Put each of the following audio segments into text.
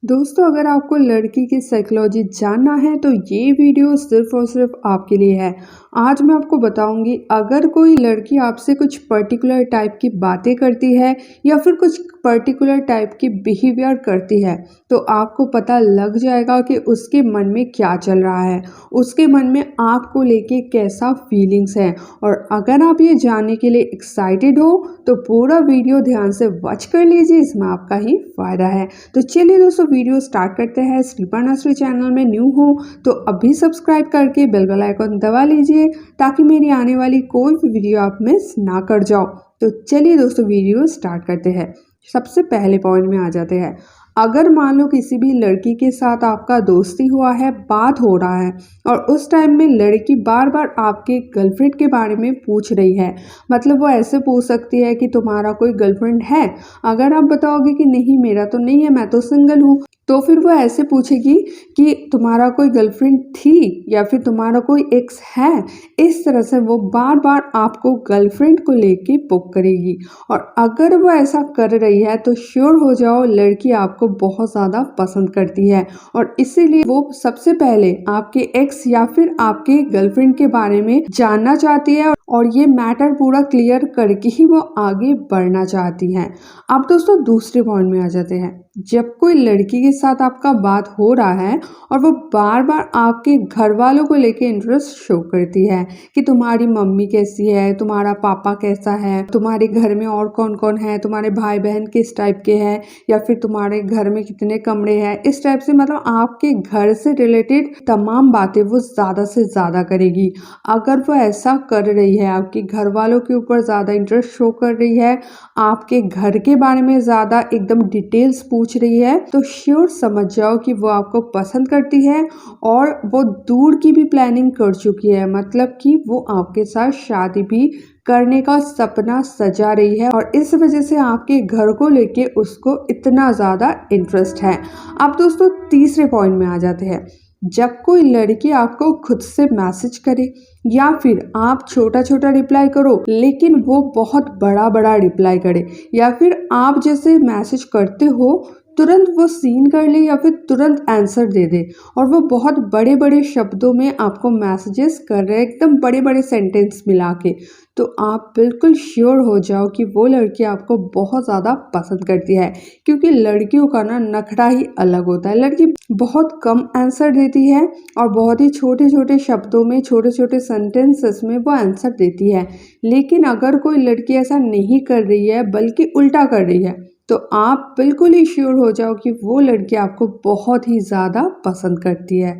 दोस्तों, अगर आपको लड़की की साइकोलॉजी जानना है तो ये वीडियो सिर्फ और सिर्फ आपके लिए है। आज मैं आपको बताऊंगी, अगर कोई लड़की आपसे कुछ पर्टिकुलर टाइप की बातें करती है या फिर कुछ पर्टिकुलर टाइप की बिहेवियर करती है तो आपको पता लग जाएगा कि उसके मन में क्या चल रहा है, उसके मन में आपको लेके कैसा फीलिंग्स है। और अगर आप ये जानने के लिए एक्साइटेड हो तो पूरा वीडियो ध्यान से वॉच कर लीजिए, इसमें आपका ही फायदा है। तो चलिए दोस्तों, वीडियो स्टार्ट करते हैं। श्रीपा नर्सरी चैनल में न्यू हो तो अभी सब्सक्राइब करके बेल आइकन दबा लीजिए ताकि मेरी आने वाली कोई भी वीडियो आप मिस ना कर जाओ। तो चलिए दोस्तों, वीडियो स्टार्ट करते हैं। सबसे पहले पॉइंट में आ जाते हैं। अगर मान लो किसी भी लड़की के साथ आपका दोस्ती हुआ है, बात हो रहा है और उस टाइम में लड़की बार बार आपके गर्लफ्रेंड के बारे में पूछ रही है, मतलब वो ऐसे पूछ सकती है कि तुम्हारा कोई गर्लफ्रेंड है। अगर आप बताओगे कि नहीं मेरा तो नहीं है, मैं तो सिंगल हूँ, तो फिर वो ऐसे पूछेगी कि तुम्हारा कोई गर्लफ्रेंड थी या फिर तुम्हारा कोई एक्स है। इस तरह से वो बार बार आपको गर्लफ्रेंड को लेके पुक करेगी। और अगर वो ऐसा कर रही है तो श्योर हो जाओ, लड़की आपको बहुत ज़्यादा पसंद करती है और इसीलिए वो सबसे पहले आपके एक्स या फिर आपके गर्लफ्रेंड के बारे में जानना चाहती है और ये मैटर पूरा क्लियर करके ही वो आगे बढ़ना चाहती है। अब दोस्तों, दूसरे पॉइंट में आ जाते हैं। जब कोई लड़की के साथ आपका बात हो रहा है और वो बार बार आपके घर वालों को लेके इंटरेस्ट शो करती है कि तुम्हारी मम्मी कैसी है, तुम्हारा पापा कैसा है, तुम्हारे घर में और कौन कौन है, तुम्हारे भाई बहन किस टाइप के हैं, या फिर तुम्हारे घर में कितने कमरे हैं, इस टाइप से मतलब आपके घर से रिलेटेड तमाम बातें वो ज़्यादा से ज़्यादा करेगी। अगर वो ऐसा कर रही है, आपके घर वालों के ऊपर ज़्यादा इंटरेस्ट शो कर रही है, आपके घर के बारे में ज़्यादा एकदम डिटेल्स पूछ रही है, तो श्योर समझ जाओ कि वो आपको पसंद करती है और वो दूर की भी प्लानिंग कर चुकी है, मतलब कि वो आपके साथ शादी भी करने का सपना सजा रही है और इस वजह से आपके घर को लेके उसको इतना ज़्यादा इंटरेस्ट है। अब दोस्तों, तीसरे पॉइंट में आ जाते हैं। जब कोई लड़की आपको खुद से मैसेज करे या फिर आप छोटा छोटा रिप्लाई करो लेकिन वो बहुत बड़ा बड़ा रिप्लाई करे, या फिर आप जैसे मैसेज करते हो तुरंत वो सीन कर ले या फिर तुरंत आंसर दे दे और वो बहुत बड़े बड़े शब्दों में आपको मैसेजेस कर रहे हैं, एकदम बड़े बड़े सेंटेंस मिला के, तो आप बिल्कुल श्योर हो जाओ कि वो लड़की आपको बहुत ज़्यादा पसंद करती है। क्योंकि लड़कियों का ना नखरा ही अलग होता है। लड़की बहुत कम आंसर देती है और बहुत ही छोटे छोटे शब्दों में, छोटे छोटे सेंटेंसेस में वो आंसर देती है। लेकिन अगर कोई लड़की ऐसा नहीं कर रही है बल्कि उल्टा कर रही है तो आप बिल्कुल ही श्योर हो जाओ कि वो लड़की आपको बहुत ही ज़्यादा पसंद करती है।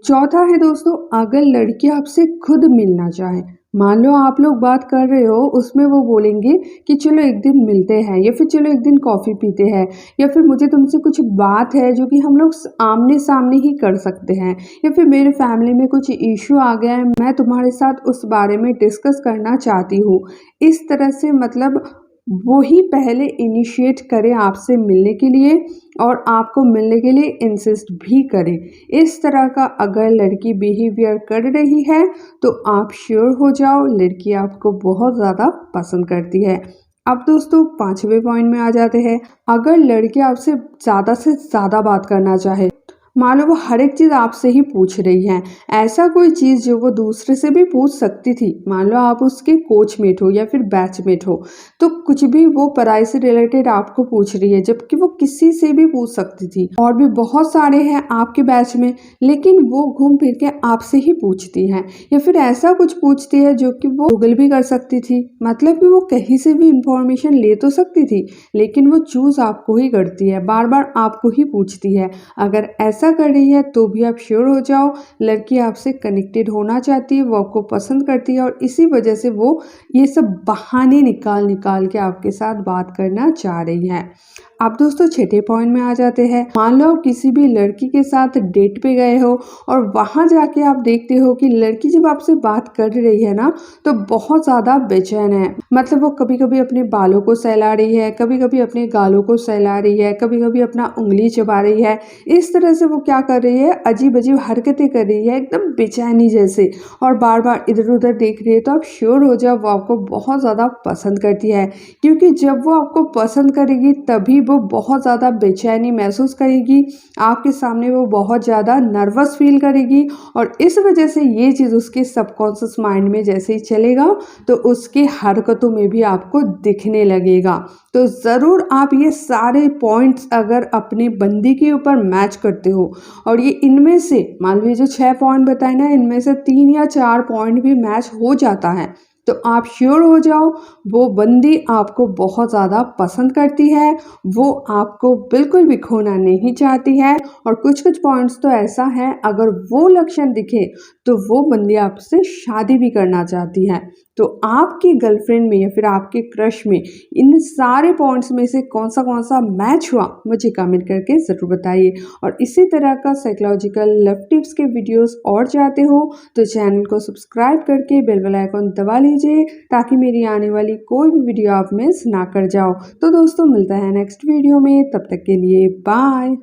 चौथा है दोस्तों, अगर लड़की आपसे खुद मिलना चाहे, मान लो आप लोग बात कर रहे हो, उसमें वो बोलेंगे कि चलो एक दिन मिलते हैं या फिर चलो एक दिन कॉफ़ी पीते हैं, या फिर मुझे तुमसे कुछ बात है जो कि हम लोग आमने सामने ही कर सकते हैं, या फिर मेरे फैमिली में कुछ इशू आ गया है, मैं तुम्हारे साथ उस बारे में डिस्कस करना चाहती हूँ। इस तरह से मतलब वो ही पहले इनिशिएट करे आपसे मिलने के लिए और आपको मिलने के लिए इंसिस्ट भी करे। इस तरह का अगर लड़की बिहेवियर कर रही है तो आप श्योर हो जाओ, लड़की आपको बहुत ज़्यादा पसंद करती है। अब दोस्तों, पांचवें पॉइंट में आ जाते हैं। अगर लड़की आपसे ज़्यादा से ज़्यादा बात करना चाहे, मान लो वो हर एक चीज़ आपसे ही पूछ रही है, ऐसा कोई चीज़ जो वो दूसरे से भी पूछ सकती थी, मान लो आप उसके कोचमेट हो या फिर बैचमेट हो, तो कुछ भी वो पढ़ाई से रिलेटेड आपको पूछ रही है जबकि वो किसी से भी पूछ सकती थी। और भी बहुत सारे हैं आपके बैच में, लेकिन वो घूम फिर के आपसे ही पूछती हैं, या फिर ऐसा कुछ पूछती है जो कि वो गूगल भी कर सकती थी, मतलब कि वो कहीं से भी इंफॉर्मेशन ले तो सकती थी, लेकिन वो चूज़ आपको ही करती है, बार बार आपको ही पूछती है। अगर ऐसा कर रही है तो भी आप श्योर हो जाओ, लड़की आपसे कनेक्टेड होना चाहती है, वो आपको पसंद करती है और इसी वजह से वो ये सब बहाने निकाल निकाल के आपके साथ बात करना चाह रही है। अब दोस्तों, छठे पॉइंट में आ जाते हैं। मान लो आप किसी भी लड़की के साथ डेट पे गए हो और वहां जाके आप देखते हो कि लड़की जब आपसे बात कर रही है ना तो बहुत ज़्यादा बेचैन है, मतलब वो कभी कभी अपने बालों को सहला रही है, कभी कभी अपने गालों को सहला रही है, कभी कभी अपना उंगली चबा रही है। इस तरह से वो क्या कर रही है, अजीब अजीब हरकतें कर रही है एकदम बेचैनी जैसे, और बार बार इधर उधर देख रही है। तो आप श्योर हो जाओ वो आपको बहुत ज़्यादा पसंद करती है, क्योंकि जब वो आपको पसंद करेगी तभी वो बहुत ज़्यादा बेचैनी महसूस करेगी, आपके सामने वो बहुत ज़्यादा नर्वस फील करेगी और इस वजह से ये चीज़ उसके सबकॉन्शियस माइंड में जैसे ही चलेगा तो उसकी हरकतों में भी आपको दिखने लगेगा। तो ज़रूर आप ये सारे पॉइंट्स अगर अपने बंदी के ऊपर मैच करते हो और ये इनमें से मान लीजिए जो 6 पॉइंट बताए ना, इनमें से 3 या 4 पॉइंट भी मैच हो जाता है तो आप श्योर हो जाओ वो बंदी आपको बहुत ज़्यादा पसंद करती है, वो आपको बिल्कुल भी खोना नहीं चाहती है। और कुछ कुछ पॉइंट्स तो ऐसा है अगर वो लक्षण दिखे तो वो बंदी आपसे शादी भी करना चाहती है। तो आपकी गर्लफ्रेंड में या फिर आपके क्रश में इन सारे पॉइंट्स में से कौन सा मैच हुआ मुझे कमेंट करके ज़रूर बताइए। और इसी तरह का साइकोलॉजिकल लव टिप्स के वीडियोस और चाहते हो तो चैनल को सब्सक्राइब करके बेल वाला आइकॉन दबा लीजिए ताकि मेरी आने वाली कोई भी वीडियो आप मिस ना कर जाओ। तो दोस्तों मिलता है नेक्स्ट वीडियो में, तब तक के लिए बाय।